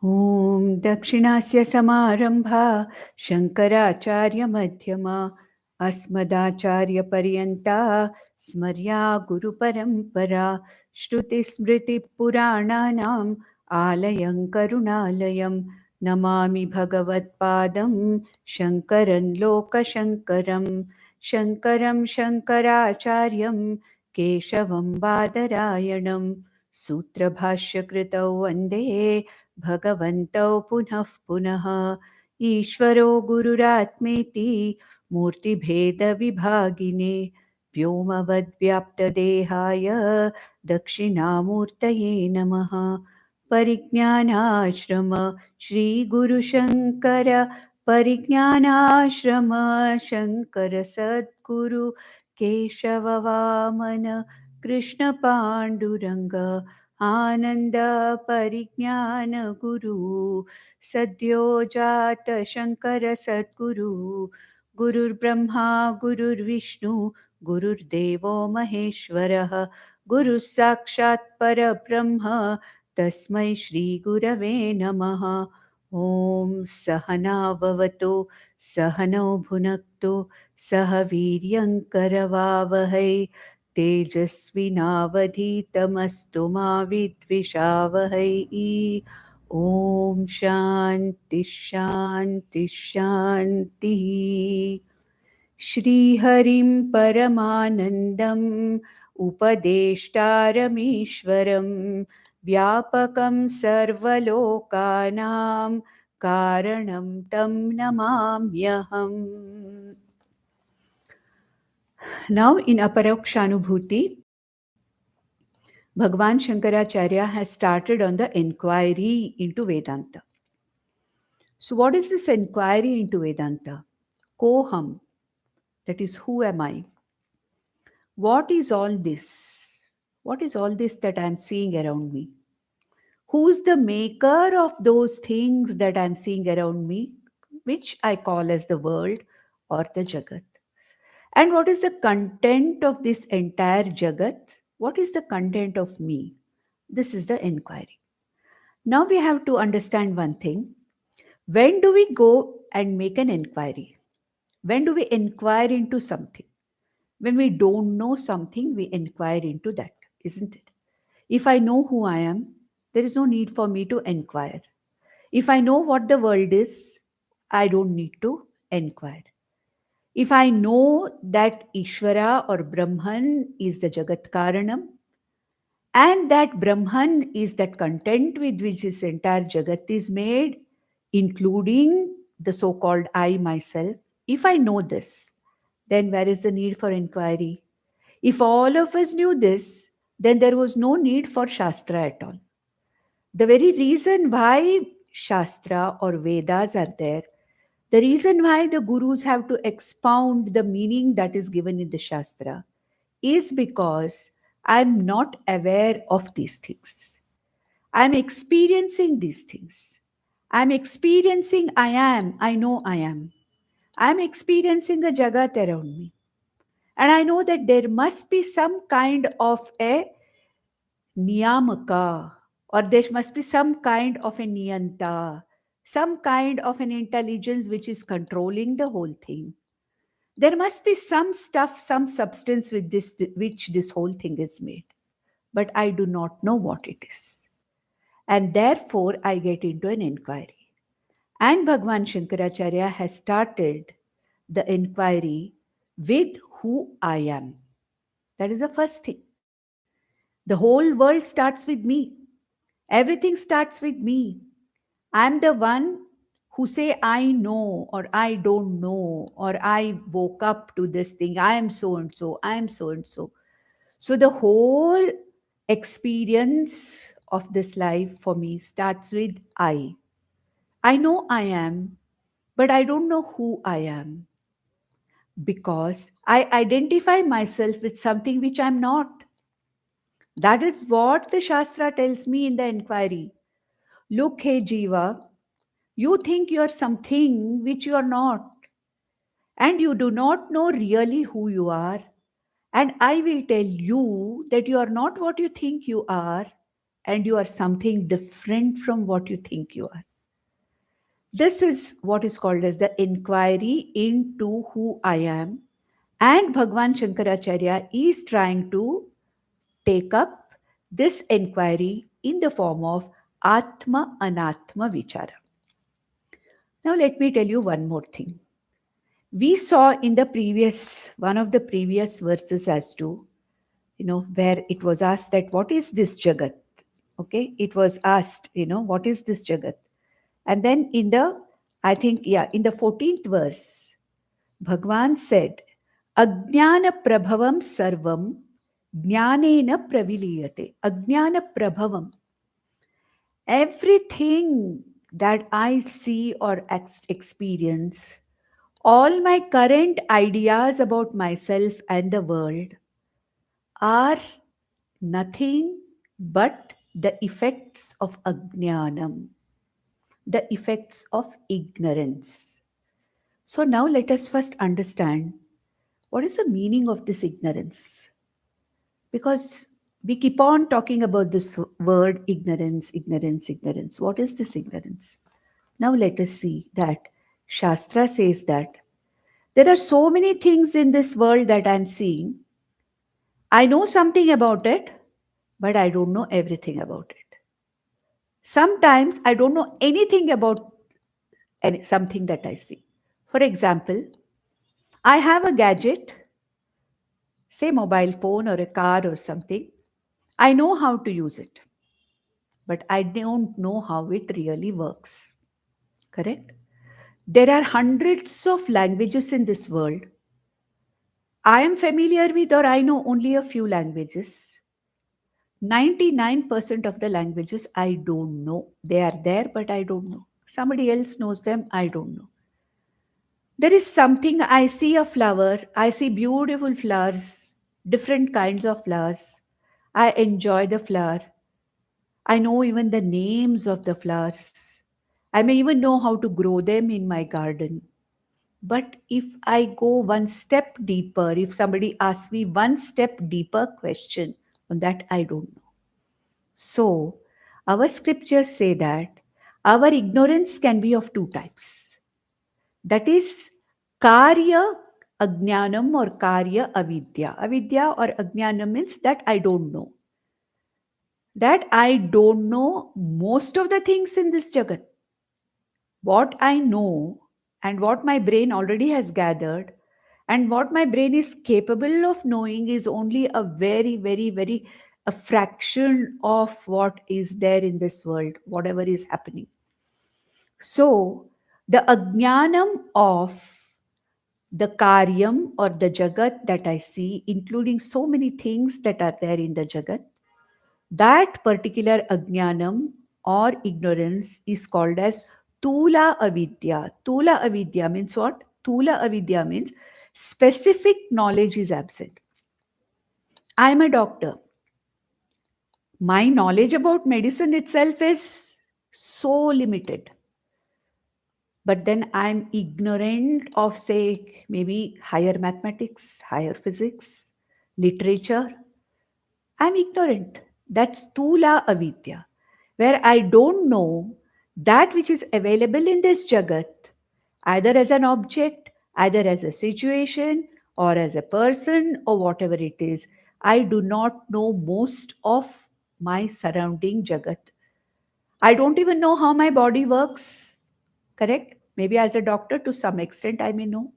ॐ दक्षिणास्य समारम्भा शङ्कराचार्यमध्यमा अस्मदाचार्यपर्यन्ता स्मर्या गुरुपरम्परा श्रुतिस्मृतिपुराणानाम् आलयं करुणालयं नमामि भगवत्पादं शङ्करं लोकशङ्करं शङ्करं शङ्कराचार्यं केशवं बादरायणं सूत्रभाष्यकृतौ वन्दे भगवन्तौ पुनः पुनः ईश्वरो गुरुरात्मेति मूर्तिभेदविभागिने व्योमवद्व्याप्तदेहाय दक्षिणामूर्तये नमः परिज्ञानाश्रम श्रीगुरुशङ्कर परिज्ञानाश्रम शङ्कर सद्गुरु केशववामन कृष्णपाण्डुरङ्ग आनन्द परिज्ञान गुरु सद्यो जात शङ्कर सद्गुरु गुरुर्ब्रह्मा गुरुर्विष्णु गुरुर्देवो महेश्वरः गुरुः साक्षात् परब्रह्म तस्मै श्रीगुरवे नमः ॐ सहना भवतु सहनौ भुनक्तु सह वीर्यङ्करवावहै तेजस्विनावधीतमस्तु मा विद्विषावहै ॐ शान्ति शान्ति शान्तिः श्रीहरिं परमानन्दम् उपदेष्टारमीश्वरं व्यापकं सर्वलोकानां कारणं तं नमाम्यहम्. Now in Aparokshanubhuti, Bhagavan Shankaracharya has started on the inquiry into Vedanta. So what is this inquiry into Vedanta? Koham, that is, who am I? What is all this? What is all this that I'm seeing around me? Who's the maker of those things that I'm seeing around me, which I call as the world or the Jagat? And what is the content of this entire Jagat? What is the content of me? This is the inquiry. Now we have to understand one thing. When do we go and make an inquiry? When do we inquire into something? When we don't know something, we inquire into that, isn't it? If I know who I am, there is no need for me to inquire. If I know what the world is, I don't need to inquire. If I know that Ishvara or Brahman is the Jagat Karanam, and that Brahman is that content with which this entire Jagat is made, including the so called I myself, if I know this, then where is the need for inquiry? If all of us knew this, then there was no need for Shastra at all. The very reason why Shastra or Vedas are there, the reason why the Gurus have to expound the meaning that is given in the Shastra is because I'm not aware of these things. I'm experiencing these things. I'm experiencing I know I am. I'm experiencing a Jagat around me. And I know that there must be some kind of a niyamaka, or there must be some kind of a niyanta, some kind of an intelligence which is controlling the whole thing. There must be some stuff, some substance with this, which this whole thing is made. But I do not know what it is. And therefore, I get into an inquiry. And Bhagwan Shankaracharya has started the inquiry with who I am. That is the first thing. The whole world starts with me. Everything starts with me. I'm the one who say I know or I don't know or I woke up to this thing. I am so and so. I am so and so. So the whole experience of this life for me starts with I. I know I am, but I don't know who I am because I identify myself with something which I'm not. That is what the Shastra tells me in the inquiry. Look, hey Jiva, you think you are something which you are not, and you do not know really who you are. And I will tell you that you are not what you think you are, and you are something different from what you think you are. This is what is called as the inquiry into who I am. And Bhagwan Shankaracharya is trying to take up this inquiry in the form of Atma Anatma Vichara. Now, let me tell you one more thing. We saw in the previous, one of the previous verses as to, where it was asked that what is this Jagat? Okay, it was asked, what is this Jagat? And then in the, I think, yeah, in the 14th verse, Bhagwan said, Ajnana Prabhavam Sarvam Jnanena Praviliyate. Ajnana Prabhavam. Everything that I see or experience, all my current ideas about myself and the world are nothing but the effects of ajnanam, the effects of ignorance. So now let us first understand what is the meaning of this ignorance. Because we keep on talking about this word ignorance, ignorance, ignorance. What is this ignorance? Now let us see that Shastra says that there are so many things in this world that I'm seeing. I know something about it, but I don't know everything about it. Sometimes I don't know anything about something that I see. For example, I have a gadget, say mobile phone or a car or something. I know how to use it, but I don't know how it really works. Correct? There are hundreds of languages in this world. I am familiar with, or I know only a few languages. 99% of the languages I don't know. They are there, but I don't know. Somebody else knows them, I don't know. There is something, I see a flower, I see beautiful flowers, different kinds of flowers. I enjoy the flower. I know even the names of the flowers. I may even know how to grow them in my garden. But if I go one step deeper, if somebody asks me one step deeper question on that, I don't know. So, our scriptures say that our ignorance can be of two types. That is, karya ajnanam or karya avidya. Avidya or ajnanam means that I don't know. That I don't know most of the things in this jagat. What I know and what my brain already has gathered and what my brain is capable of knowing is only a very, very, very a fraction of what is there in this world, whatever is happening. So, the ajnanam of the karyam or the jagat that I see, including so many things that are there in the jagat, that particular ajnanam or ignorance is called as Tula Avidya. Tula Avidya means what? Tula Avidya means specific knowledge is absent. I am a doctor. My knowledge about medicine itself is so limited. But then I'm ignorant of, say, maybe higher mathematics, higher physics, literature. I'm ignorant. That's Tula Avidya, where I don't know that which is available in this Jagat, either as an object, either as a situation, or as a person, or whatever it is. I do not know most of my surrounding Jagat. I don't even know how my body works. Correct? Maybe as a doctor, to some extent, I may know.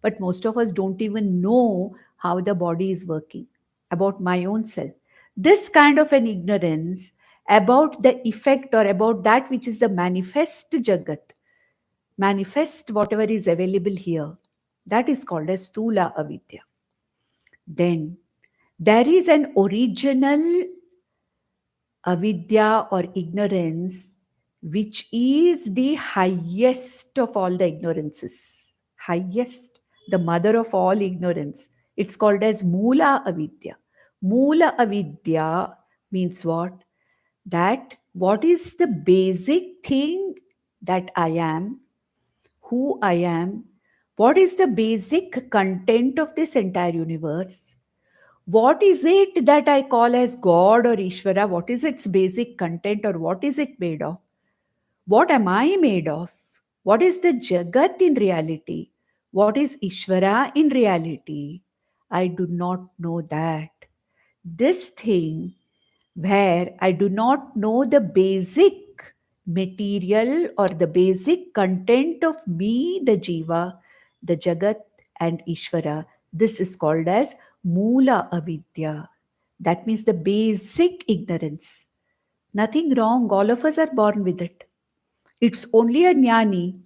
But most of us don't even know how the body is working, about my own self. This kind of an ignorance about the effect or about that which is the manifest Jagat, manifest whatever is available here, that is called as Stula Avidya. Then there is an original avidya or ignorance, which is the highest of all the ignorances. Highest, the mother of all ignorance. It's called as Mula Avidya. Mula Avidya means what? That what is the basic thing that I am, who I am, what is the basic content of this entire universe, What is it that I call as God or Ishvara? What is its basic content or what is it made of? What am I made of? What is the Jagat in reality? What is Ishvara in reality? I do not know that. This thing where I do not know the basic material or the basic content of me, the Jiva, the Jagat, and Ishvara, this is called as Mula Avidya. That means the basic ignorance. Nothing wrong, all of us are born with it. It's only a jnani.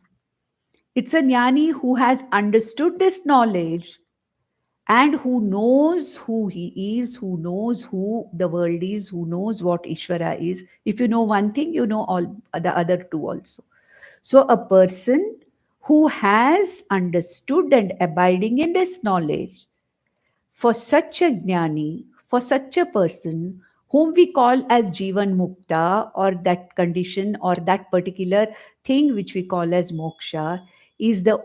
It's a jnani who has understood this knowledge and who knows who he is, who knows who the world is, who knows what Ishvara is. If you know one thing, you know all the other two also. So, a person who has understood and abiding in this knowledge, for such a jnani, for such a person, whom we call as Jivan Mukta, or that condition or that particular thing which we call as moksha, is the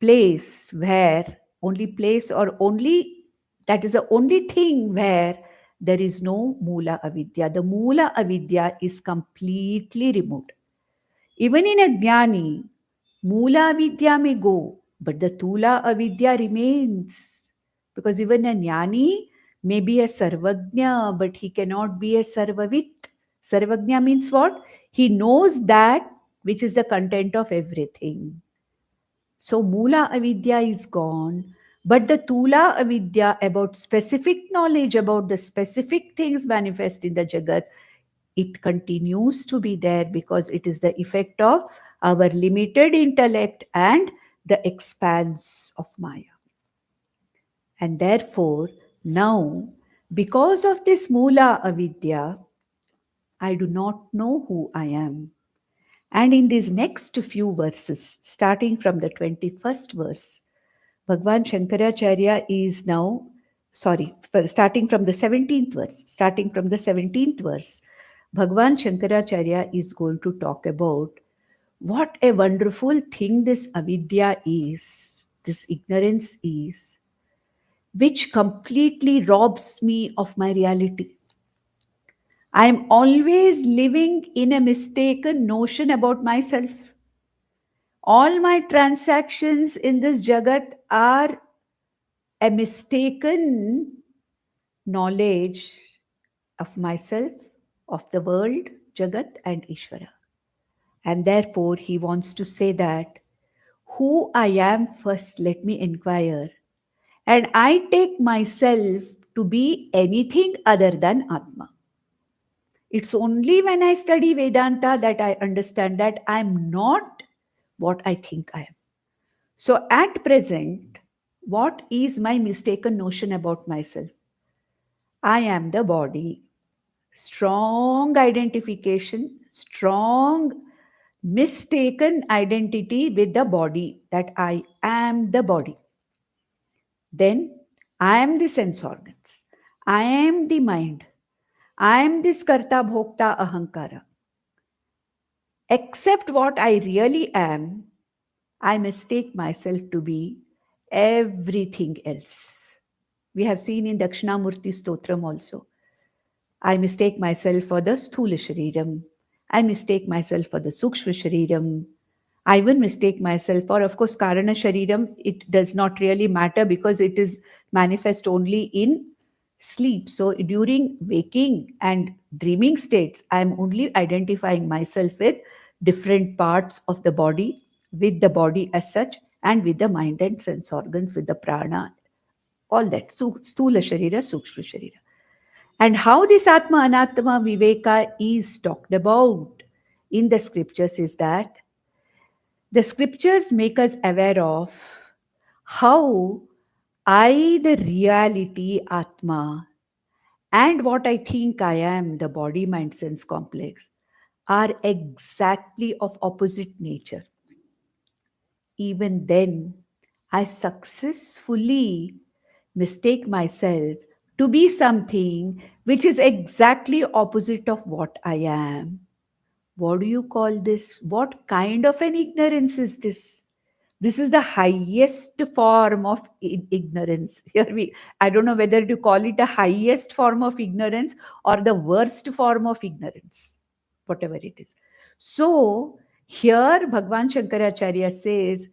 place where only place or only that is the only thing where there is no Mula Avidya. The Mula Avidya is completely removed. Even in a Jnani, Mula Avidya may go, but the Tula Avidya remains. Because even a Jnani may be a Sarvagnya, but he cannot be a Sarvavit. Sarvagnya means what? He knows that which is the content of everything. So Mula Avidya is gone, but the Tula Avidya about specific knowledge about the specific things manifest in the Jagat, it continues to be there because it is the effect of our limited intellect and the expanse of Maya. And therefore, now, because of this Mula Avidya, I do not know who I am. And in these next few verses, starting from the 21st verse, Bhagwan Shankaracharya is now, starting from the 17th verse, Bhagwan Shankaracharya is going to talk about what a wonderful thing this avidya is, this ignorance is, which completely robs me of my reality. I am always living in a mistaken notion about myself. All my transactions in this jagat are a mistaken knowledge of myself, of the world, Jagat, and Ishvara. And therefore, he wants to say that who I am first, let me inquire. And I take myself to be anything other than Atma. It's only when I study Vedanta that I understand that I'm not what I think I am. So, at present, what is my mistaken notion about myself? I am the body. Strong identification, strong mistaken identity with the body, that I am the body. Then I am the sense organs. I am the mind. I am this karta bhokta ahankara. Except what I really am, I mistake myself to be everything else. We have seen in Dakshinamurti Stotram also. I mistake myself for the Sthula Shariram. I mistake myself for the Sukshma Shariram. I even mistake myself for, of course, Karana Shariram. It does not really matter because it is manifest only in sleep. So during waking and dreaming states, I am only identifying myself with different parts of the body, with the body as such, and with the mind and sense organs, with the prana, all that. So, Sthula Sharira, Sukshma Sharira. And how this Atma Anatma Viveka is talked about in the scriptures is that the scriptures make us aware of how I, the reality Atma, and what I think I am, the body, mind, sense complex, are exactly of opposite nature. Even then, I successfully mistake myself to be something which is exactly opposite of what I am. What do you call this? What kind of an ignorance is this? This is the highest form of ignorance. Here I don't know whether to call it the highest form of ignorance or the worst form of ignorance, whatever it is. So here Bhagwan Shankaracharya says,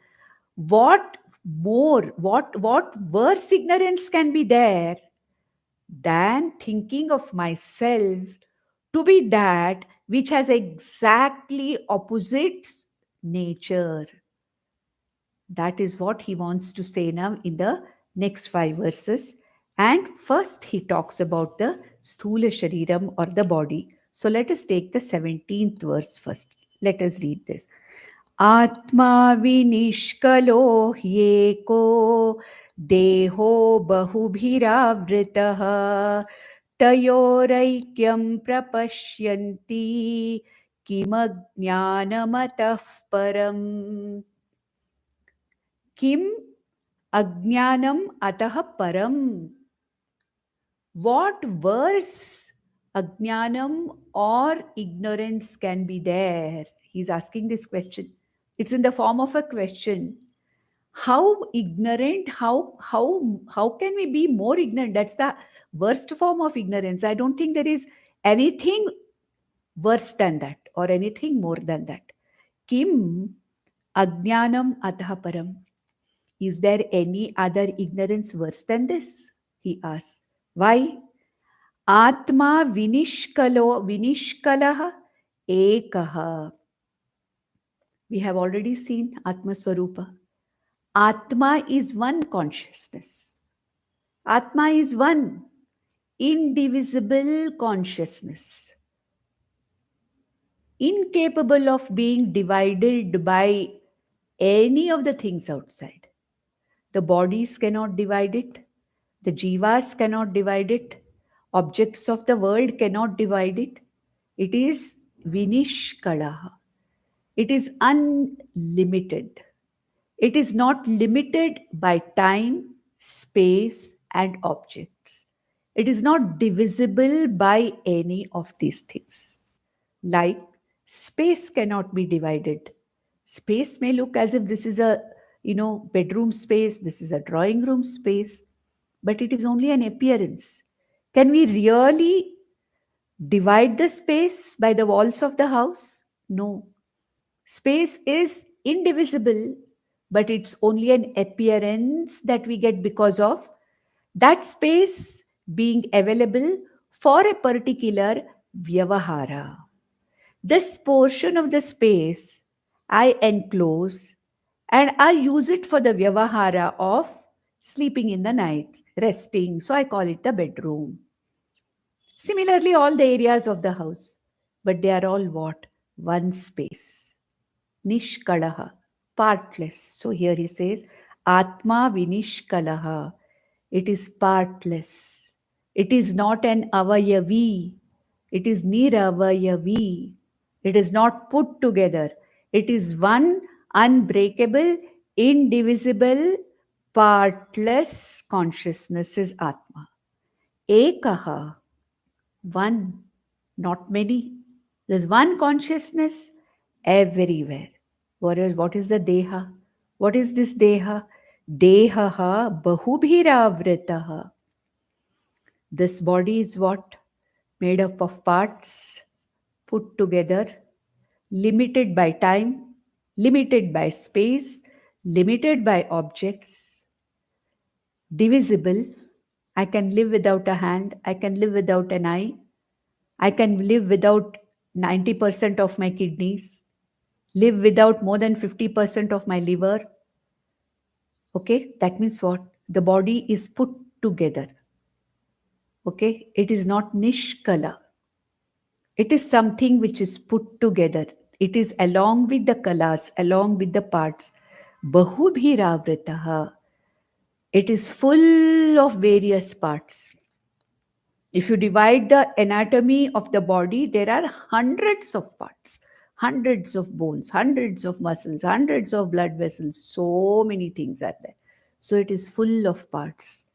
what what worse ignorance can be there than thinking of myself to be that which has exactly opposite nature. That is what he wants to say now in the next 5 verses. And first, he talks about the Sthula Shariram or the body. So let us take the 17th verse first. Let us read this. Atma vinishkalo hyeko deho bahubhiravritah tayoraikyam prapashyanti kimajnanamatah param. Kim Ajnanam atah param. What worse Ajnanam or ignorance can be there? He's asking this question. It's in the form of a question. How ignorant, how can we be more ignorant? That's the worst form of ignorance. I don't think there is anything worse than that or anything more than that. Kim Ajnanam atah param. Is there any other ignorance worse than this? He asks. Why? Atma vinishkalah ekaha. We have already seen Atma Swarupa. Atma is one consciousness. Atma is one indivisible consciousness, incapable of being divided by any of the things outside. The bodies cannot divide it. The jivas cannot divide it. Objects of the world cannot divide it. It is vinishkalaha. It is unlimited. It is not limited by time, space, and objects. It is not divisible by any of these things. Like space cannot be divided. Space may look as if this is a bedroom space, this is a drawing room space, but it is only an appearance. Can we really divide the space by the walls of the house? No. Space is indivisible, but it's only an appearance that we get because of that space being available for a particular vyavahara. This portion of the space I enclose and I use it for the vyavahara of sleeping in the night, resting. So I call it the bedroom. Similarly, all the areas of the house, but they are all what? One space. Nishkalaha, partless. So here he says, Atma vinishkalaha. It is partless. It is not an avayavi. It is niravayavi. It is not put together. It is one unbreakable, indivisible, partless consciousness is Atma. Ekaha, one, not many. There's one consciousness everywhere. What is the Deha? What is this Deha? Dehaha bahubhiravritaha. This body is what? Made up of parts put together, limited by time, limited by space, limited by objects, divisible. I can live without a hand, I can live without an eye, I can live without 90% of my kidneys, live without more than 50% of my liver. Okay, that means what? The body is put together. Okay, it is not nishkala. It is something which is put together. It is along with the kalas, along with the parts. Bahubhiravritaha. It is full of various parts. If you divide the anatomy of the body, there are hundreds of parts, hundreds of bones, hundreds of muscles, hundreds of blood vessels. So many things are there. So it is full of parts.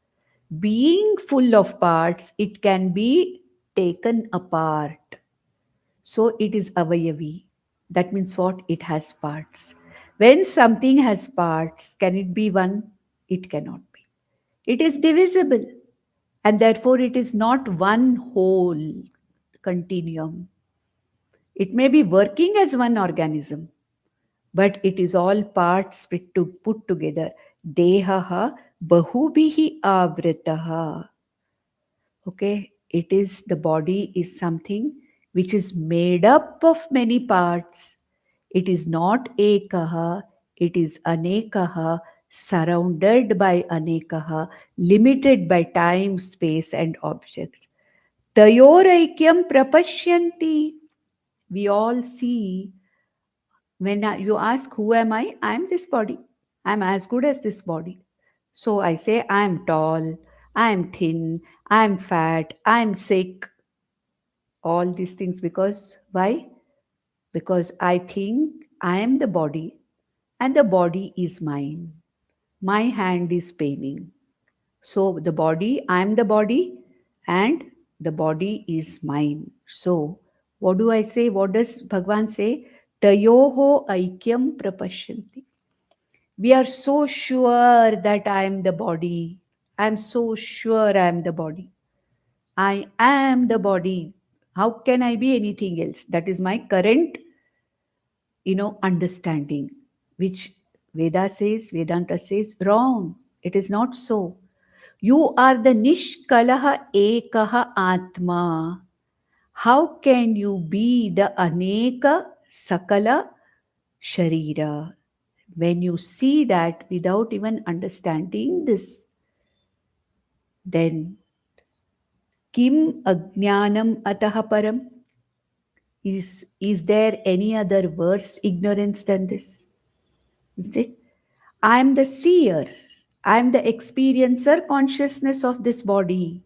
Being full of parts, it can be taken apart. So it is avayavi. That means what? It has parts. When something has parts, can it be one? It cannot be. It is divisible, and therefore it is not one whole continuum. It may be working as one organism, but it is all parts put together. Dehaha bahubihi avritaha. Okay, it is the body is something which is made up of many parts. It is not ekaha, it is anekaha, surrounded by anekaha, limited by time, space, and objects. Tayoraikyam prapashyanti. We all see when you ask, who am I am this body. I'm as good as this body. So I say, I'm tall, I'm thin, I'm fat, I'm sick, all these things. Because why? Because I think I am the body and the body is mine. My hand is paining. So the body, I am the body and the body is mine. So what do I say? What does Bhagwan say? Tayoho aikyam prapashyanti. We are so sure that I am the body. I am so sure I am the body. I am the body. How can I be anything else? That is my current, understanding, which Vedanta says, wrong. It is not so. You are the Nishkalaha Ekaha Atma. How can you be the Aneka Sakala Sharira? When you see that without even understanding this, then Kim Ajnanam Ataha Param? Is there any other worse ignorance than this? Isn't it? I am the seer. I am the experiencer consciousness of this body.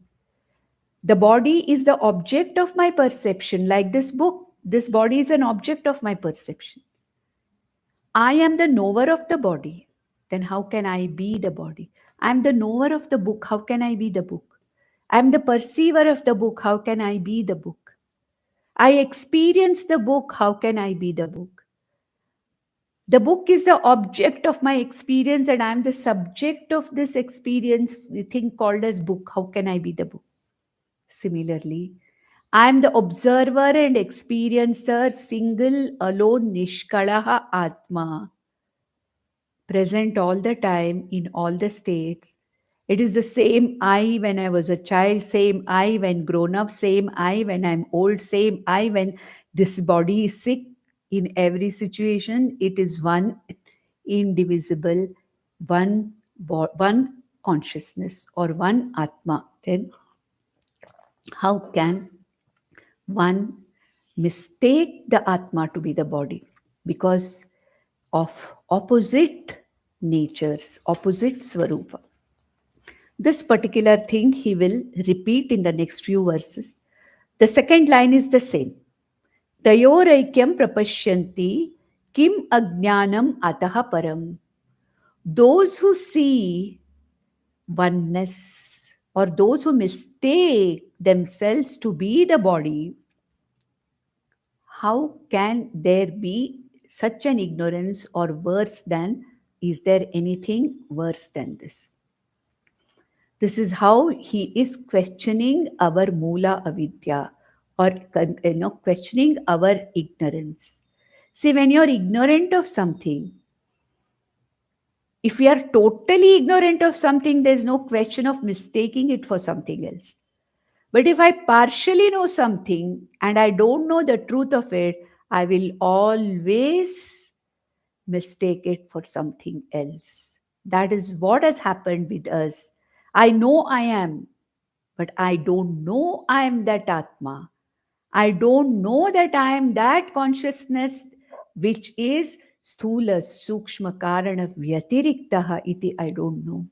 The body is the object of my perception, like this book. This body is an object of my perception. I am the knower of the body. Then how can I be the body? I am the knower of the book. How can I be the book? I am the perceiver of the book. How can I be the book? I experience the book. How can I be the book? The book is the object of my experience, and I am the subject of this experience, the thing called as book. How can I be the book? Similarly, I am the observer and experiencer, single, alone, Nishkalaha Atma, present all the time in all the states. It is the same I when I was a child, same I when grown up, same I when I'm old, same I when this body is sick. In every situation, it is one indivisible, one consciousness or one Atma. Then how can one mistake the Atma to be the body? Because of opposite natures, opposite Swarupa. This particular thing he will repeat in the next few verses. The second line is the same. Tayoraikyam prapashyanti kim ajnanam ataha param. Those who see oneness or those who mistake themselves to be the body, how can there be such an ignorance, or worse than, is there anything worse than this? This is how he is questioning our Mula Avidya, or questioning our ignorance. See, when you're ignorant of something, if we are totally ignorant of something, there's no question of mistaking it for something else. But if I partially know something and I don't know the truth of it, I will always mistake it for something else. That is what has happened with us. I know I am, but I don't know I am that Atma. I don't know that I am that consciousness which is sthula sukshma karana vyatiriktaha iti. I don't know.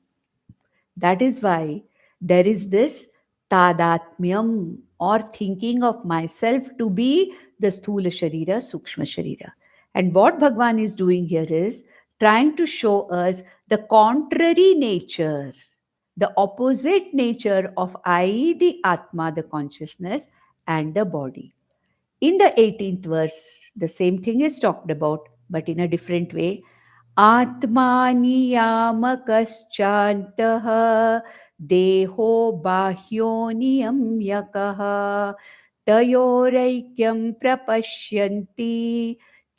That is why there is this tadatmyam, or thinking of myself to be the sthula sharira, sukshma sharira. And what Bhagwan is doing here is trying to show us the contrary nature, the opposite nature of I, the Atma, the consciousness, and the body. In the 18th verse, the same thing is talked about, but in a different way. आत्मा नियामकश्चान्तः देहो बाह्यो नियम्यकः तयोरैक्यं प्रपश्यन्ति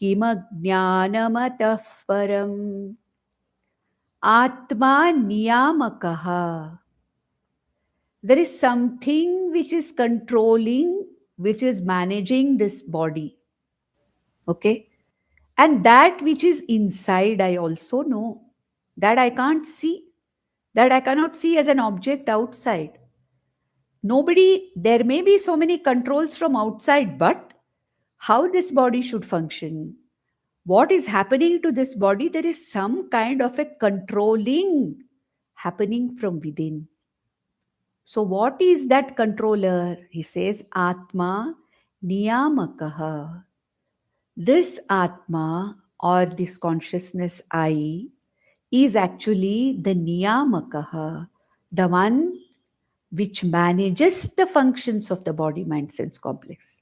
किमज्ञानमतः परम् आत्मा नियामकः. There is something which is controlling, which is managing this body. Okay. And that which is inside, I also know that I can't see, that I cannot see as an object outside. Nobody, there may be so many controls from outside, but how this body should function, what is happening to this body, there is some kind of a controlling happening from within. So, what is that controller? He says, Atma Niyamakaha. This Atma or this consciousness I is actually the Niyamakaha, the one which manages the functions of the body, mind, sense complex.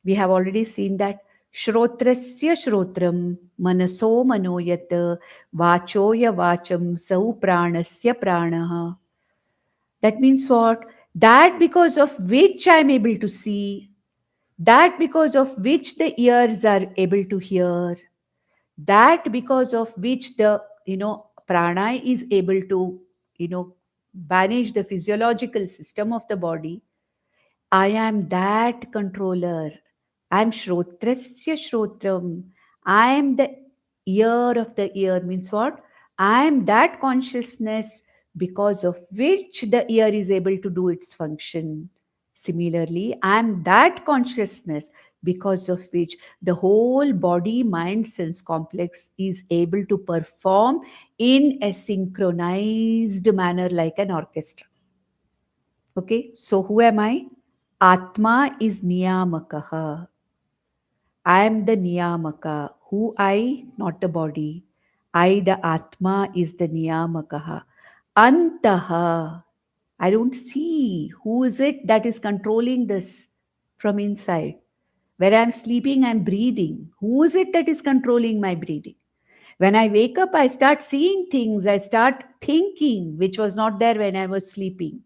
We have already seen that Shrotrasya Shrotram, Manaso Manoyat, Vachoya Vacham, Sau Pranasya Pranaha. That means what? That because of which I am able to see, that because of which the ears are able to hear, that because of which the prana is able to manage the physiological system of the body. I am that controller. I am Shrotrasya Shrotram. I am the ear of the ear. Means what? I am that consciousness because of which the ear is able to do its function. Similarly, I am that consciousness because of which the whole body mind sense complex is able to perform in a synchronized manner like an orchestra. Okay, so who am I? Atma is Niyamakaha. I am the Niyamaka. Who I? Not the body. I, the Atma, is the Niyamakaha. Antaha. I don't see. Who is it that is controlling this from inside? When I'm sleeping, I'm breathing. Who is it that is controlling my breathing? When I wake up, I start seeing things. I start thinking, which was not there when I was sleeping,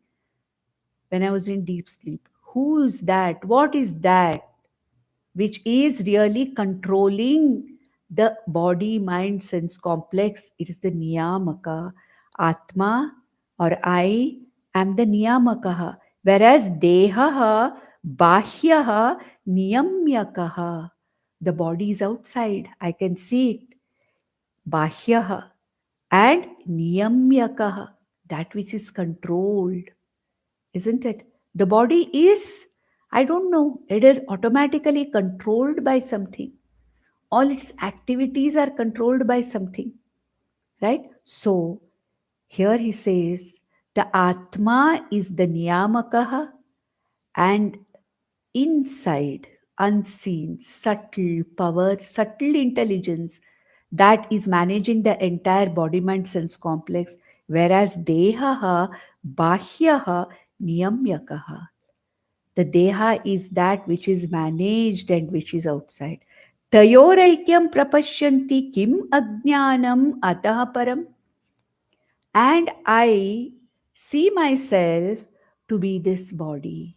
when I was in deep sleep. Who is that? What is that which is really controlling the body, mind, sense complex? It is the Niyamaka. Atma or I am the Niyamakaha. Whereas Dehaha, Bahyaha, Niyamyakaha. The body is outside. I can see it. Bahyaha and Niyamyakaha. That which is controlled, isn't it? The body is, I don't know, it is automatically controlled by something. All its activities are controlled by something, right? So here he says the Atma is the Niyamakaha, and inside, unseen, subtle power, subtle intelligence that is managing the entire body mind sense complex, whereas Dehaha, Bahyaha, Niyamyakaha. The Deha is that which is managed and which is outside. Tayoraikyam prapashyanti kim ajnanam atah param. And I see myself to be this body.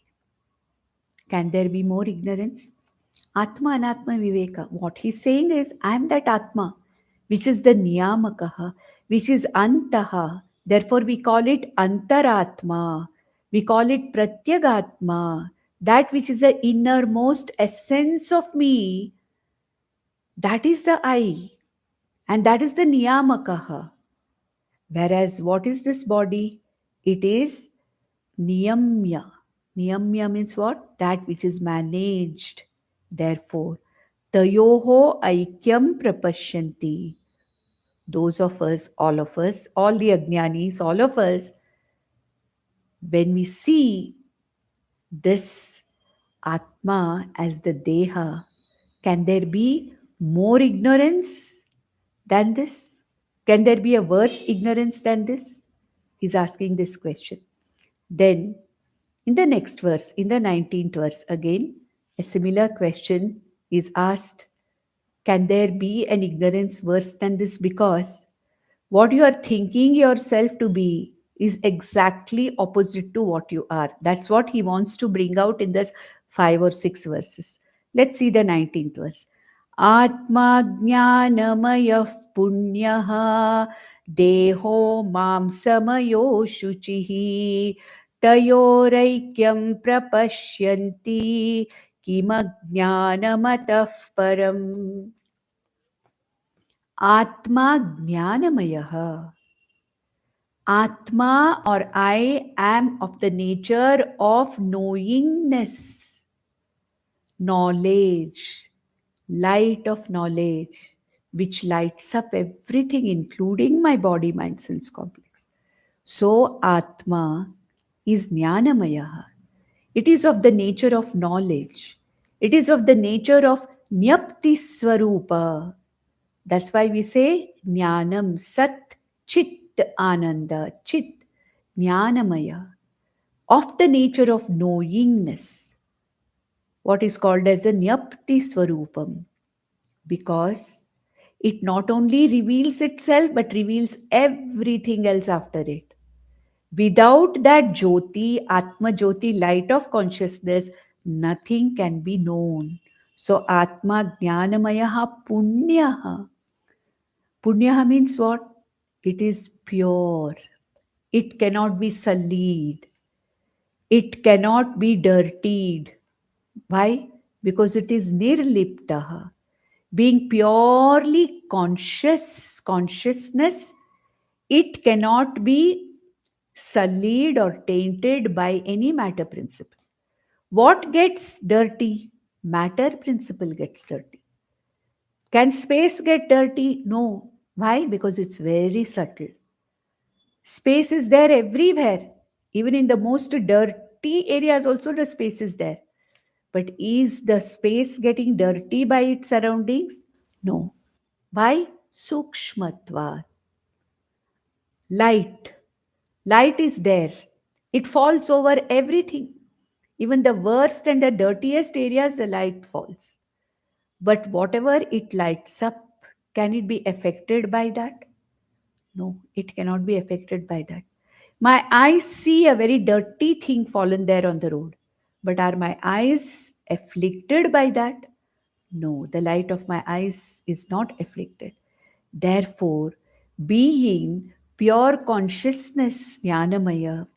Can there be more ignorance? Atma Anatma Viveka. What he's saying is, I am that Atma, which is the Niyamakaha, which is Antaha. Therefore, we call it Antaratma. We call it Pratyagatma. That which is the innermost essence of me, that is the I. And that is the Niyamakaha. Whereas, what is this body? It is Niyamya. Niyamya means what? That which is managed. Therefore, Tayoho Aikyam Prapashyanti. Those of us, all the Ajnanis, all of us, when we see this Atma as the Deha, can there be more ignorance than this? Can there be a worse ignorance than this? He's asking this question. Then, in the next verse, in the 19th verse, again, a similar question is asked. Can there be an ignorance worse than this? Because what you are thinking yourself to be is exactly opposite to what you are. That's what he wants to bring out in this 5 or 6 verses. Let's see the 19th verse. Atma jnanamayah punyaha deho mamsamayo shuchihi tayoraikyam prapashyanti kimajnanamatah param. Atma jnanamayah. Atma or I am of the nature of knowingness, knowledge, light of knowledge, which lights up everything, including my body, mind, sense complex. So, Atma is Jnanamaya. It is of the nature of knowledge. It is of the nature of Nyapti Swarupa. That's why we say Jnanam Sat Chit Ananda Chit Jnanamaya, of the nature of knowingness, what is called as the Nyapti Swarupam, because it not only reveals itself but reveals everything else after it. Without that Jyoti, Atma Jyoti, light of consciousness, nothing can be known. So Atma Jnanamayaha Punyaha. Punyaha means what? It is pure. It cannot be sullied. It cannot be dirtied. Why? Because it is nirliptaha. Being purely consciousness, it cannot be sullied or tainted by any matter principle. What gets dirty? Matter principle gets dirty. Can space get dirty? No. Why? Because it's very subtle. Space is there everywhere. Even in the most dirty areas, also the space is there. But is the space getting dirty by its surroundings? No. Why? Sukshmatva. Light. Light is there. It falls over everything. Even the worst and the dirtiest areas, the light falls. But whatever it lights up, can it be affected by that? No, it cannot be affected by that. My eyes see a very dirty thing fallen there on the road. But are my eyes afflicted by that? No, the light of my eyes is not afflicted. Therefore, being pure consciousness, Jnanamaya,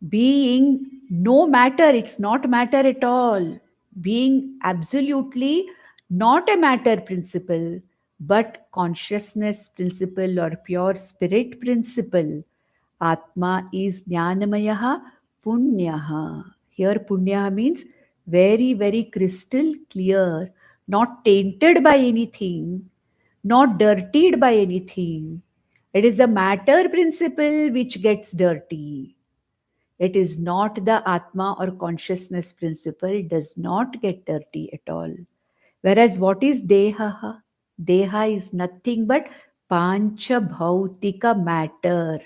being no matter, it's not matter at all, being absolutely not a matter principle, but consciousness principle or pure spirit principle. Atma is Jnanamayaha Punyaha. Here, Punyaha means very, very crystal clear, not tainted by anything, not dirtied by anything. It is the matter principle which gets dirty. It is not the Atma or consciousness principle, does not get dirty at all. Whereas what is Deha? Deha is nothing but Pancha Bhautika matter.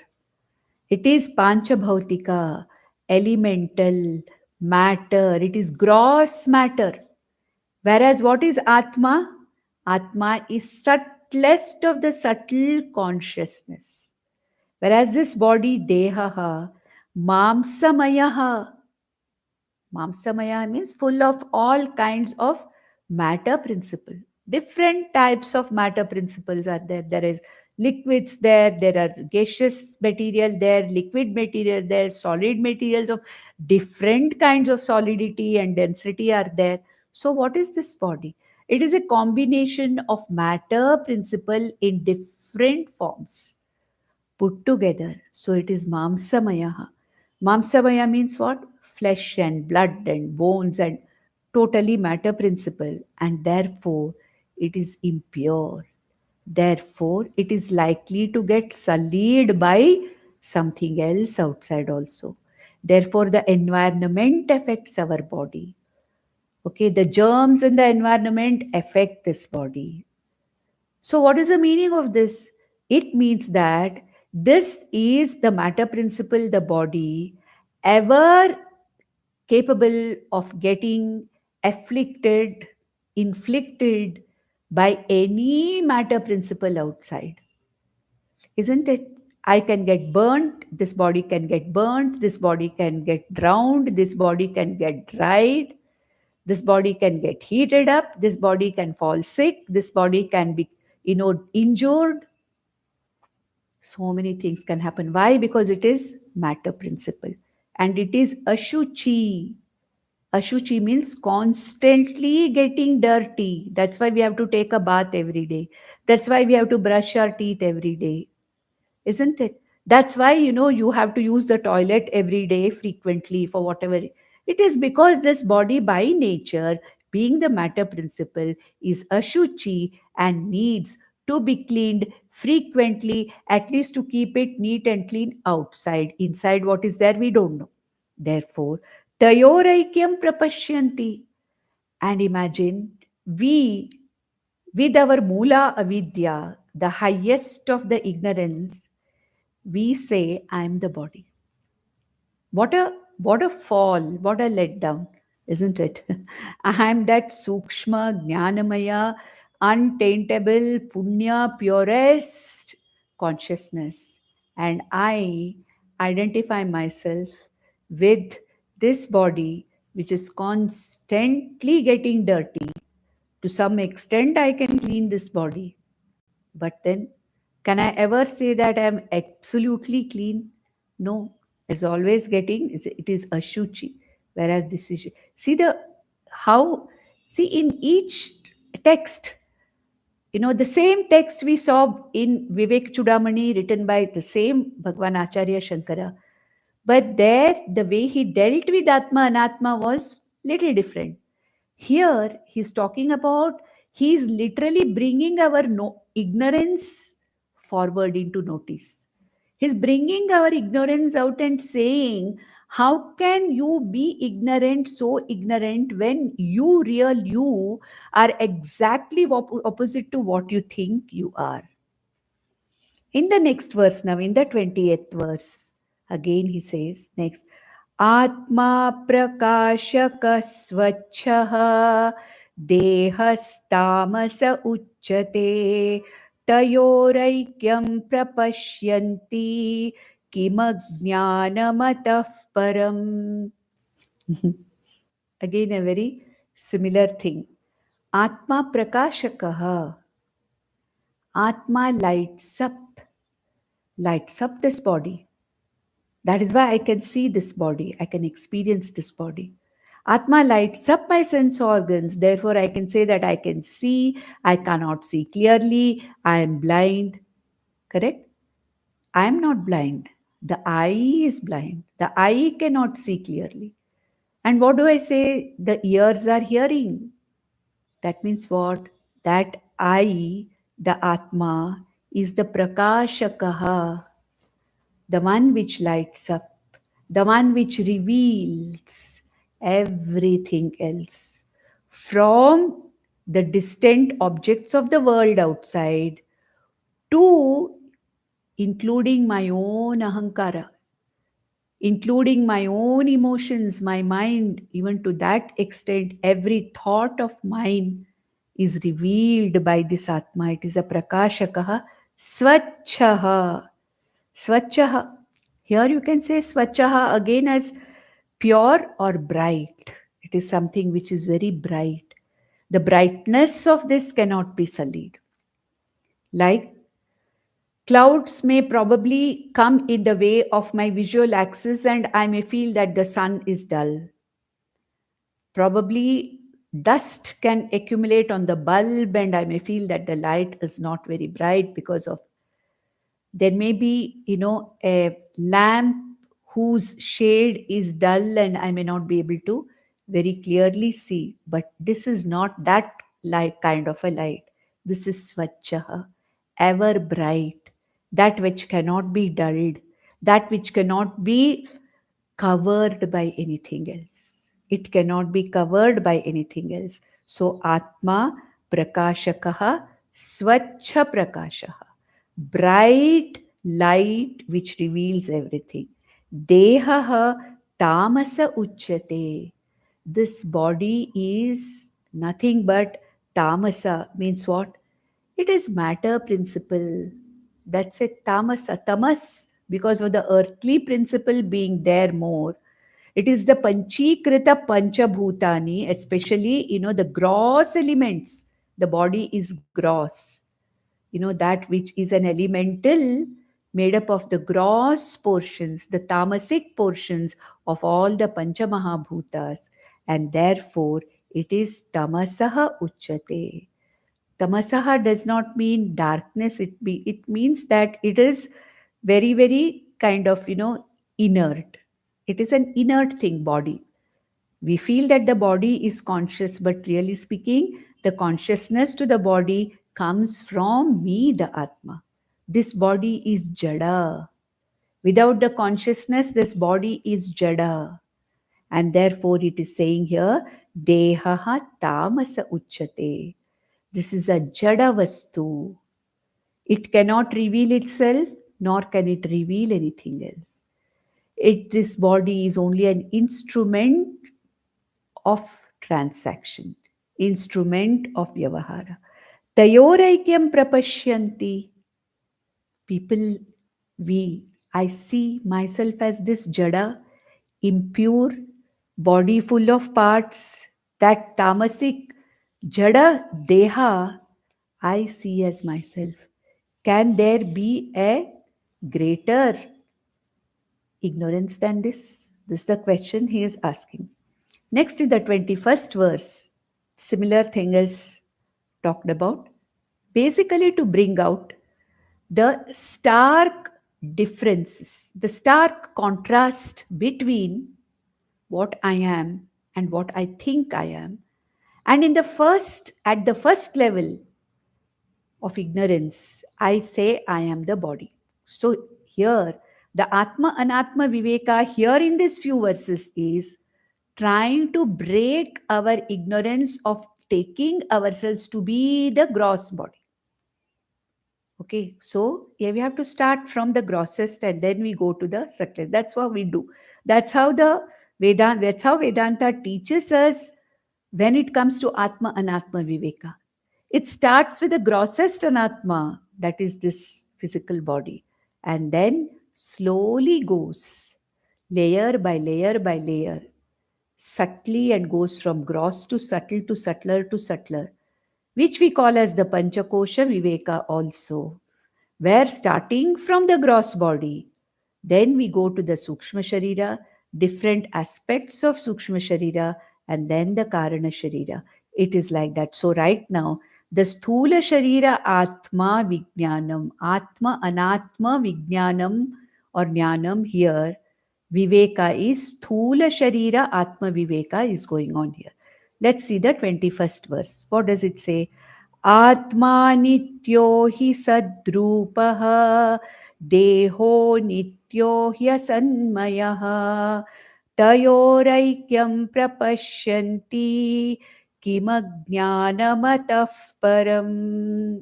It is Pancha Bhautika, elemental matter. It is gross matter. Whereas what is Atma? Atma is subtlest of the subtle consciousness. Whereas this body, Dehaha, Mamsamayaha. Mamsamaya means full of all kinds of matter principle. Different types of matter principles are there. There are liquids there are gaseous material there, liquid material there, solid materials of different kinds of solidity and density are there. So, what is this body? It is a combination of matter principle in different forms put together. So it is Mamsamaya. Mamsamaya means what? Flesh and blood and bones and totally matter principle. And therefore, it is impure. Therefore, it is likely to get sullied by something else outside also. Therefore, the environment affects our body. Okay, the germs in the environment affect this body. So, what is the meaning of this? It means that this is the matter principle, the body, ever capable of getting afflicted, inflicted by any matter principle outside, isn't it? I can get burnt, this body can get burnt, this body can get drowned, this body can get dried, this body can get heated up, this body can fall sick, this body can be, injured. So many things can happen. Why? Because it is matter principle. And it is ashuchi. Ashuchi means constantly getting dirty. That's why we have to take a bath every day. That's why we have to brush our teeth every day, isn't it? That's why, you have to use the toilet every day frequently for whatever. It is because this body by nature, being the matter principle, is ashuchi and needs to be cleaned frequently, at least to keep it neat and clean outside. Inside, what is there, we don't know. Therefore, tayoraikyam prapashyanti. And imagine, we, with our mula avidya, the highest of the ignorance, we say, I am the body. What a fall, what a letdown, isn't it? I am that Sukshma, Jnanamaya, untaintable, Punya, purest consciousness. And I identify myself with this body which is constantly getting dirty. To some extent, I can clean this body. But then, can I ever say that I am absolutely clean? No, it's always it is ashuchi. Whereas this is, see the, how, see in each text, the same text we saw in Vivek Chudamani, written by the same Bhagwan Acharya Shankara. But there, the way he dealt with Atma Anatma was little different. Here, he's talking about, he's literally bringing our ignorance forward into notice. He's bringing our ignorance out and saying, how can you be ignorant, so ignorant, when you are exactly opposite to what you think you are? In the next verse, now in the 20th verse, again he says, next, Atma prakashaka swachha dehastamasa uchyate tayoraikyam prapashyanti kimajnanamatah param. Again, a very similar thing. Atma prakashakaha. Atma lights up this body. That is why I can see this body, I can experience this body. Atma lights up my sense organs, therefore I can say that I can see, I cannot see clearly, I am blind. Correct? I am not blind. The eye is blind. The eye cannot see clearly. And what do I say? The ears are hearing. That means what? That I, the Atma, is the Prakashakaha, the one which lights up, the one which reveals everything else. From the distant objects of the world outside to including my own ahankara, including my own emotions, my mind, even to that extent, every thought of mine is revealed by this Atma. It is a Prakashakaha, Swachaha. Swachaha. Here you can say Swachaha again as pure or bright. It is something which is very bright. The brightness of this cannot be sullied. Like clouds may probably come in the way of my visual axis and I may feel that the sun is dull. Probably dust can accumulate on the bulb and I may feel that the light is not very bright because of, there may be, a lamp whose shade is dull and I may not be able to very clearly see. But this is not that light kind of a light. This is Swachaha, ever bright, that which cannot be dulled, that which cannot be covered by anything else. It cannot be covered by anything else. So Atma Prakashakaha Swacha Prakashaha. Bright light which reveals everything. Dehaha Tamasa Uchyate. This body is nothing but Tamasa means what? It is matter principle. That's it. Tamasa. Tamas, because of the earthly principle being there more. It is the panchikrita panchabhutani, especially, the gross elements. The body is gross. That which is an elemental made up of the gross portions, the tamasic portions of all the panchamahabhutas. And therefore, it is tamasaha uchyate. Tamasaha does not mean darkness. It means that it is very, very kind of, inert. It is an inert thing, body. We feel that the body is conscious, but really speaking, the consciousness to the body comes from me, the Atma. This body is jada. Without the consciousness, this body is jada. And therefore, it is saying here, Dehaha tamasa uchyate. This is a jada vastu. It cannot reveal itself, nor can it reveal anything else. This body is only an instrument of transaction, instrument of vyavahara. Tayoraikyam prapashyanti. People, I see myself as this jada, impure, body full of parts, that tamasic jada deha, I see as myself. Can there be a greater ignorance than this? This is the question he is asking. Next, in the 21st verse, similar thing is talked about, basically to bring out the stark differences, the stark contrast between what I am and what I think I am. And at the first level of ignorance, I say I am the body. So here, the Atma Anatma Viveka here in these few verses is trying to break our ignorance of taking ourselves to be the gross body. Okay, so yeah, we have to start from the grossest and then we go to the subtlest. That's what we do. That's how Vedanta teaches us when it comes to Atma Anatma Viveka. It starts with the grossest anatma, that is this physical body, and then slowly goes layer by layer by layer, subtly, and goes from gross to subtle to subtler, which we call as the Panchakosha Viveka also, where starting from the gross body, then we go to the Sukshma Sharira, different aspects of Sukshma Sharira, and then the Karana Sharira. It is like that. So, right now, the Sthula Sharira Atma Vijnanam, Atma Anatma Vijnanam or Jnanam here, Viveka is Sthula Sharira Atma Viveka is going on here. Let's see the 21st verse. What does it say? आत्मा नित्यो हि सद्रूपः देहो नित्यो ह्यसन्मयः तयोरैक्यं प्रपश्यन्ति किमज्ञानमतः परम्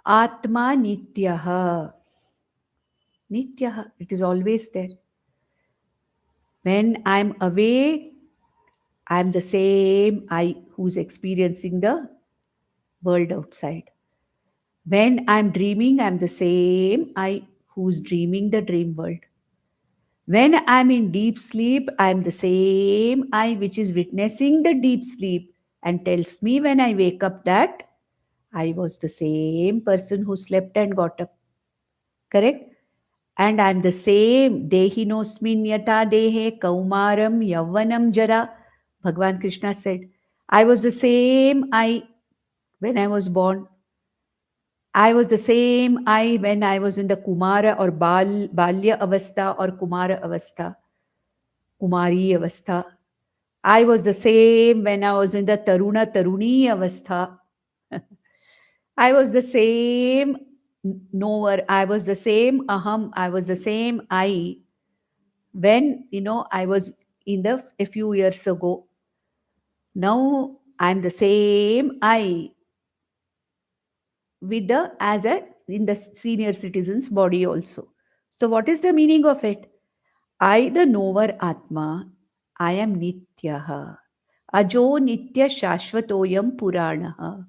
आत्मा नित्यः nityah, it is always there. When I'm awake, I'm the same I who's experiencing the world outside. When I'm dreaming, I'm the same I who's dreaming the dream world. When I'm in deep sleep, I'm the same I which is witnessing the deep sleep and tells me when I wake up that I was the same person who slept and got up. Correct? And I'm the same. Dehinosmin yata dehe kaumaram yavvanam jara. Bhagwan Krishna said, I was the same I when I was born. I was the same I when I was in the Kumara or Balya Avastha or Kumara Avastha, Kumari Avastha. I was the same when I was in the Taruna Taruni Avastha. I was the same knower. I was the same Aham. I was the same I when, I was in a few years ago. Now I'm the same I with the as a in the senior citizens body also. So what is the meaning of it? I, the knower Atma, I am Nityaha. Ajo nitya shashvatoyam puranaha.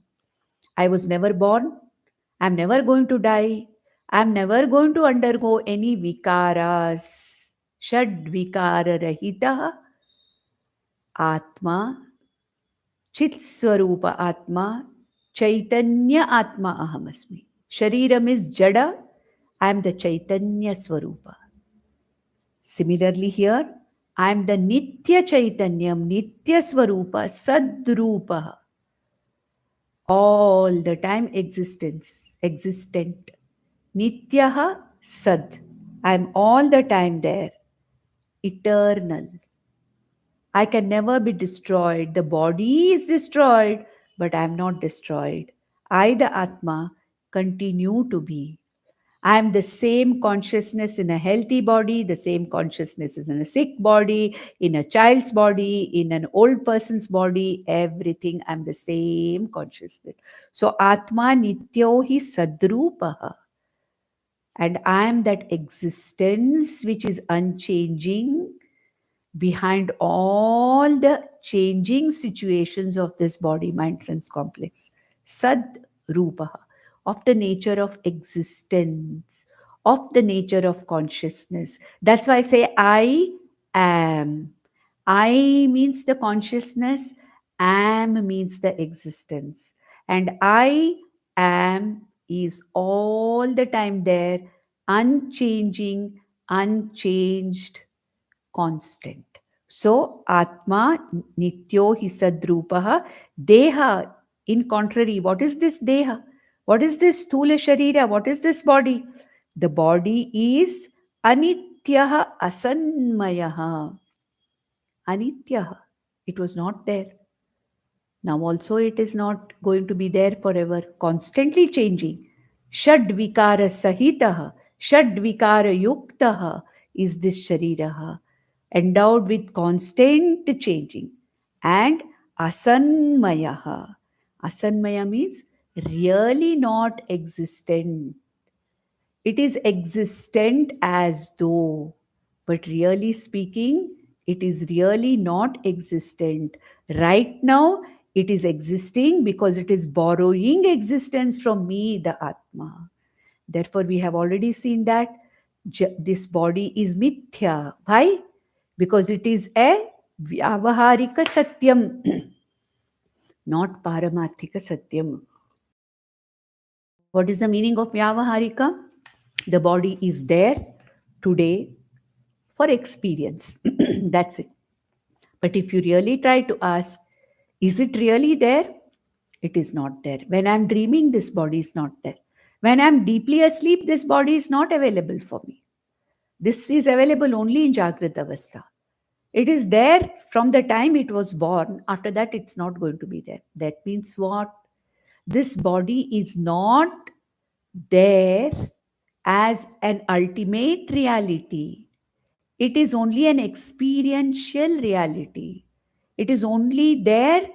I was never born. I'm never going to die. I'm never going to undergo any vikaras. Shad vikara rahita atma, chit swarupa atma, chaitanya atma ahamasmi. Shariram is jada. I am the chaitanya swarupa. Similarly here, I am the nitya chaitanyam, nitya swarupa, sadrupa. All the time existent. Nityaha sad. I am all the time there, eternal. I can never be destroyed. The body is destroyed, but I am not destroyed. I, the Atma, continue to be. I am the same consciousness in a healthy body, the same consciousness is in a sick body, in a child's body, in an old person's body, everything. I'm the same consciousness. So, Atma Nityo hi Sadrupaha. And I am that existence which is unchanging behind all the changing situations of this body mind sense complex. Sad Rupa, of the nature of existence, of the nature of consciousness. That's why I say I am. I means the consciousness, am means the existence. And I am is all the time there, unchanging, unchanged, constant. So, Atma Nityo hi Sadrupaha. Deha, in contrary, what is this Deha? What is this Sthula Sharira? What is this body? The body is Anityaha Asanmayaha. Anityaha. It was not there. Now also it is not going to be there forever, constantly changing. Shad vikara sahitaha, shad vikara yuktaha is this shariraha, endowed with constant changing. And asanmayaha. Asanmaya means really not existent. It is existent as though, but really speaking, it is really not existent. Right now, it is existing because it is borrowing existence from me, the Atma. Therefore, we have already seen that this body is mithya. Why? Because it is a vyavaharika satyam, not paramathika satyam. What is the meaning of vyavaharika? The body is there today for experience. That's it. But if you really try to ask, is it really there? It is not there. When I'm dreaming, this body is not there. When I'm deeply asleep, this body is not available for me. This is available only in Jagrata Avastha. It is there from the time it was born. After that, it's not going to be there. That means what? This body is not there as an ultimate reality. It is only an experiential reality. It is only there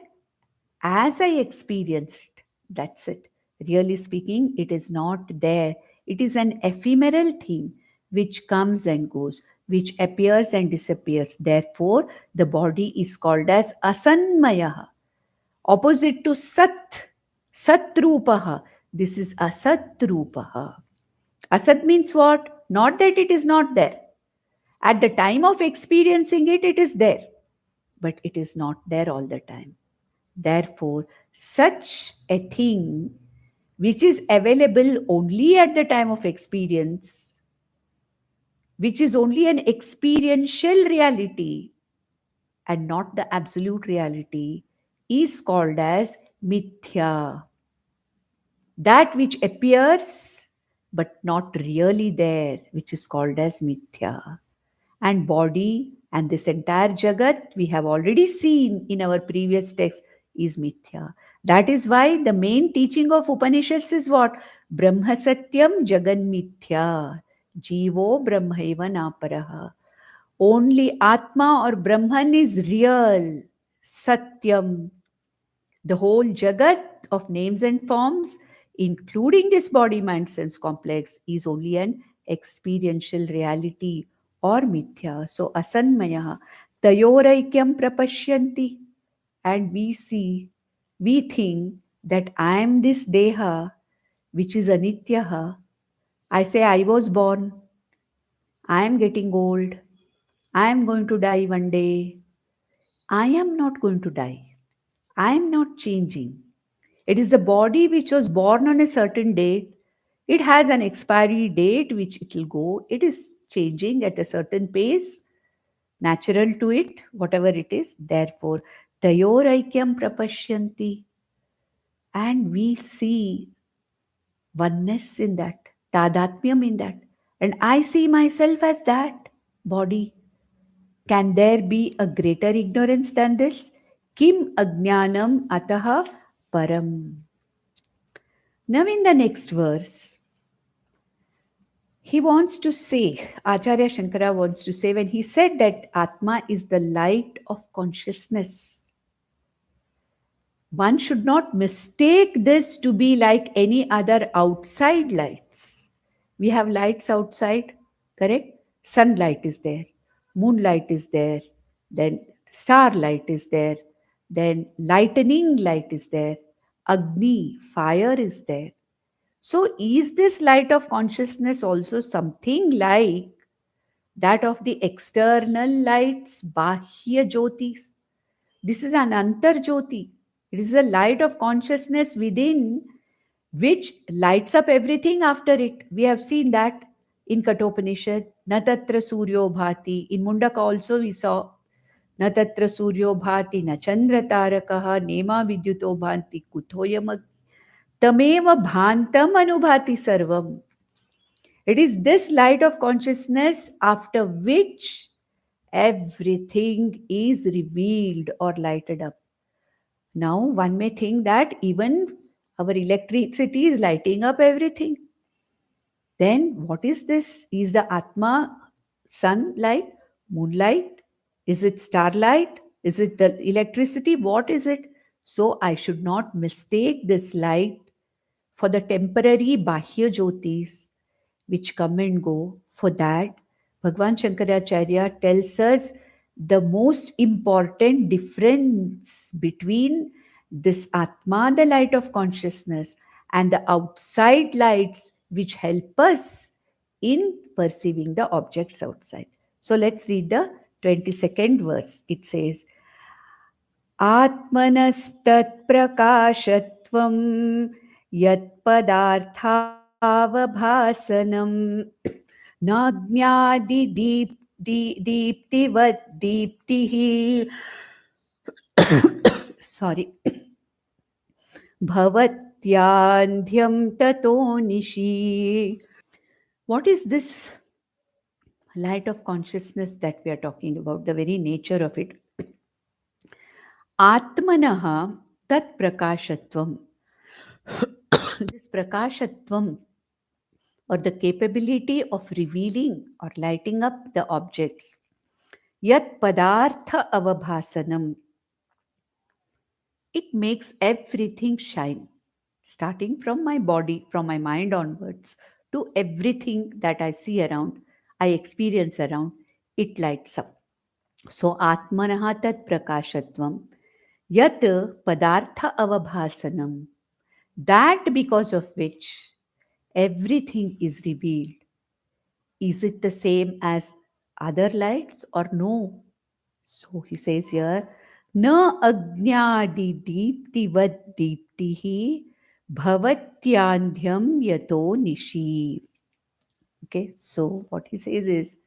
as I experience it. That's it. Really speaking, it is not there. It is an ephemeral thing which comes and goes, which appears and disappears. Therefore, the body is called as asanmaya, opposite to sat, satrupaha. This is asatrupaha. Asat means what? Not that it is not there. At the time of experiencing it, it is there, but it is not there all the time. Therefore, such a thing which is available only at the time of experience, which is only an experiential reality and not the absolute reality, is called as mithya. That which appears but not really there, which is called as mithya. And body and this entire jagat, we have already seen in our previous text, is mithya. That is why the main teaching of Upanishads is what? Brahma Satyam Jagan Mithya. Jivo Brahmaiva Naparaha. Only Atma or Brahman is real. Satyam. The whole jagat of names and forms, including this body mind sense complex, is only an experiential reality or mithya. So, asanmaya, tayoraikyam prapashyanti. and we think that I am this deha, which is anityaha. I say I was born, I am getting old, I am going to die one day. I am not going to die. I am not changing. It is the body which was born on a certain date. It has an expiry date which it will go. It is changing at a certain pace, natural to it, whatever it is. Therefore, tayoraikyam prapashyanti. And we see oneness in that, tadatmyam in that. And I see myself as that body. Can there be a greater ignorance than this? Kim ajnanam ataha param. Now, in the next verse, he wants to say, Acharya Shankara wants to say, when he said that Atma is the light of consciousness, one should not mistake this to be like any other outside lights. We have lights outside, correct? Sunlight is there, moonlight is there, then starlight is there, then lightning light is there, Agni, fire is there. So, is this light of consciousness also something like that of the external lights, Bahya Jyotis? This is an Antar Jyoti. It is a light of consciousness within which lights up everything after it. We have seen that in Katopanishad, Natatra Suryo Bhati. In Mundaka also we saw Natatra Suryo Bhati, na Chandra Tarakaha, Nema Vidyuto Bhanti, Kutoyam Tameva Bhantam Anubhati Sarvam. It is this light of consciousness after which everything is revealed or lighted up. Now, one may think that even our electricity is lighting up everything. Then, what is this? Is the Atma sunlight, moonlight? Is it starlight? Is it the electricity? What is it? So, I should not mistake this light for the temporary Bahya Jyotis which come and go. For that, Bhagwan Shankaracharya tells us the most important difference between this Atma, the light of consciousness, and the outside lights which help us in perceiving the objects outside. So let's read the 22nd verse. It says, आत्मनस्तत्प्रकाशत्वं यत्पदार्थावभासनं नाज्ञादिदीप्तिवद्दीप्तिः sorry भवत्यान्ध्यं ततो निशि. What is this light of consciousness that we are talking about? The very nature of it. Atmanaha tat prakashatvam. This prakashatvam, or the capability of revealing or lighting up the objects. Yat padartha avabhasanam. It makes everything shine, starting from my body, from my mind onwards, to everything that I see around, I experience around, it lights up. So, Atmanaha tat prakashatvam, yat padartha avabhasanam. That because of which everything is revealed. Is it the same as other lights or no? So he says here, na ajnadi deeptivad deeptihi bhavatyandhyam yato nishi. Okay, so what he says is,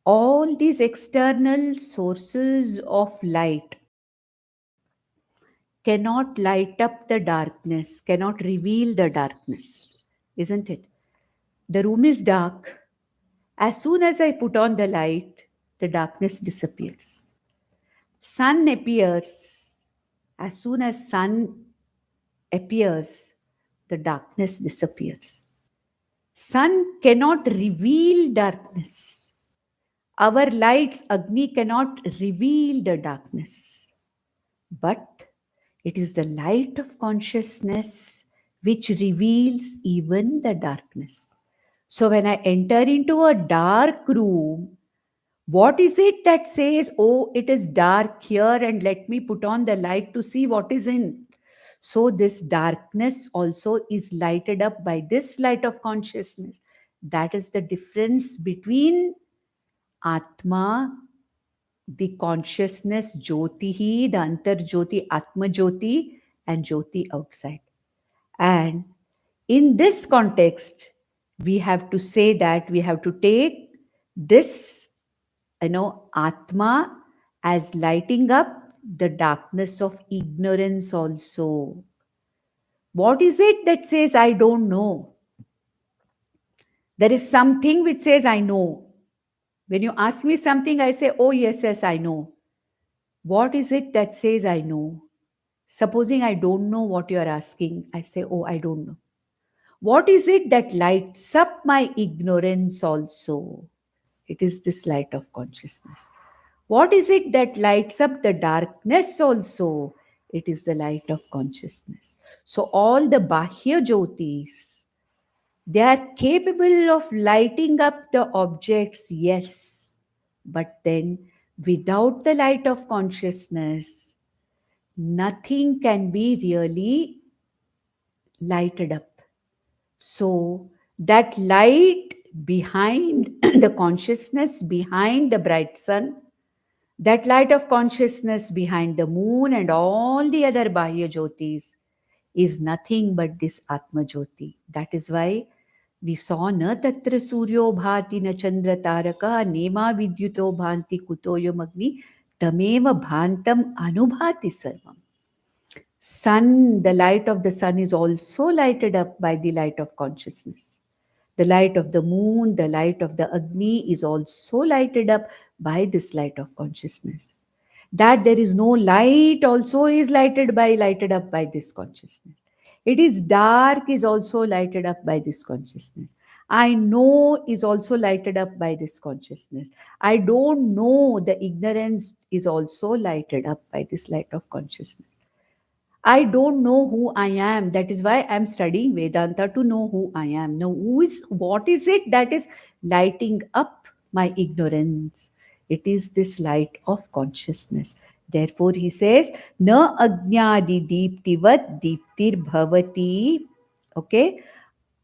all these external sources of light cannot light up the darkness, cannot reveal the darkness, isn't it? The room is dark. As soon as I put on the light, the darkness disappears. Sun appears. As soon as sun appears, the darkness disappears. Sun cannot reveal darkness. Our lights, Agni, cannot reveal the darkness. But it is the light of consciousness which reveals even the darkness. So when I enter into a dark room, What is it that says, oh, it is dark here and let me put on the light to see what is in? So, this darkness also is lighted up by this light of consciousness. That is the difference between Atma, the consciousness, Jyotihi, the Antar Jyoti, Atma Jyoti, and Jyoti outside. And in this context, we have to say that we have to take this, Atma as lighting up the darkness of ignorance also. What is it that says, I don't know? There is something which says, I know. When you ask me something, I say, oh, yes, yes, I know. What is it that says, I know? Supposing I don't know what you are asking, I say, oh, I don't know. What is it that lights up my ignorance also? It is this light of consciousness. What is it that lights up the darkness also? It is the light of consciousness. So, all the Bahya Jyotis, they are capable of lighting up the objects, yes. But then, without the light of consciousness, nothing can be really lighted up. So, that light behind the consciousness, behind the bright sun, that light of consciousness behind the moon and all the other Bahya Jyotis is nothing but this Atma Jyoti. That is why we saw na tatra suryo bhati na chandra taraka nema vidyuto bhanti kutoyo magni tameva bhantam anubhati sarvam. Sun, the light of the sun is also lighted up by the light of consciousness. The light of the moon, the light of the Agni is also lighted up by this light of consciousness. That there is no light also is lighted up by this consciousness. It is dark is also lighted up by this consciousness. I know is also lighted up by this consciousness. I don't know, the ignorance is also lighted up by this light of consciousness. I don't know who I am. That is why I'm studying Vedanta, to know who I am. Now, what is it that is lighting up my ignorance? It is this light of consciousness. Therefore, he says, Na ajnadi deeptivat deeptir bhavati. Okay.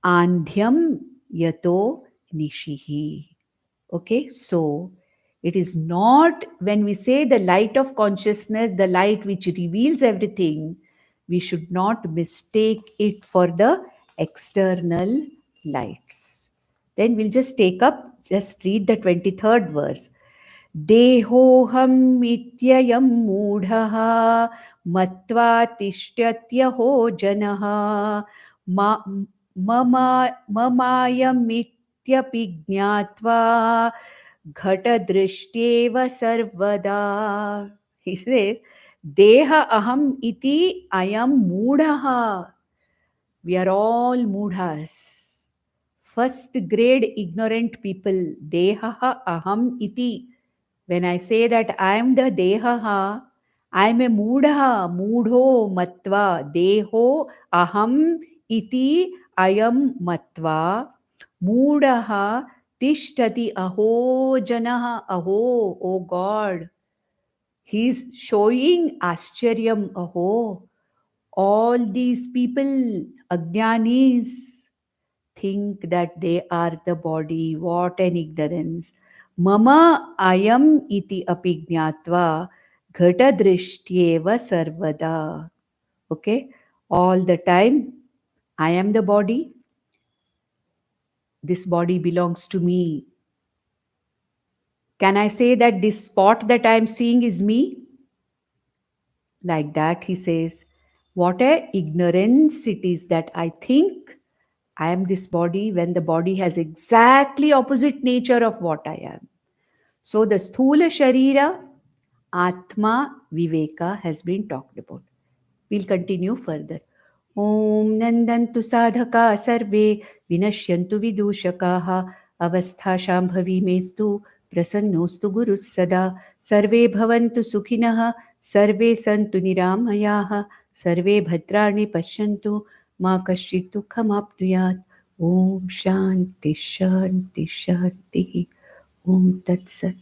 Andhyam yato nishihi. Okay, so it is not, when we say the light of consciousness, the light which reveals everything, we should not mistake it for the external lights. Then we'll just take up, just read the 23rd verse. Dehoham ityayam mudhaha matva tishtyatyaho janaha mamayam इत्यपि ज्ञात्वा घटदृष्ट्येव सर्वदा. He says, Deha aham iti ayam mudhaha. We are all mudhas. First grade ignorant people. Deha aham iti. When I say that I am the Deha, I am a Mudha, Mudho Matva, Deho Aham Iti Ayam Matva, Mudaha Tishtati Aho Janaha Aho, oh God. He's showing Ascharyam Aho. All these people, Ajnanis, think that they are the body. What an ignorance. Mama ayam iti api gnatva ghata drishtyeva sarvada. Okay, all the time I am the body. This body belongs to me. Can I say that this spot that I am seeing is me? Like that, he says, what a ignorance it is that I think I am this body when the body has exactly opposite nature of what I am. So the Sthula Sharira, Atma, Viveka has been talked about. We'll continue further. Om Nandantu Sadhaka Sarve Vinashyantu Vidushakaha Avastha Shambhavi Mestu Prasannostu Guru Sada Sarve Bhavantu Sukhinaha Sarve Santu Niramayaha Sarve Bhadrani Pashyantu Ma Kashchit Dukhamapnuyat. Om Shanti Shanti Shanti. Om Tat Sat.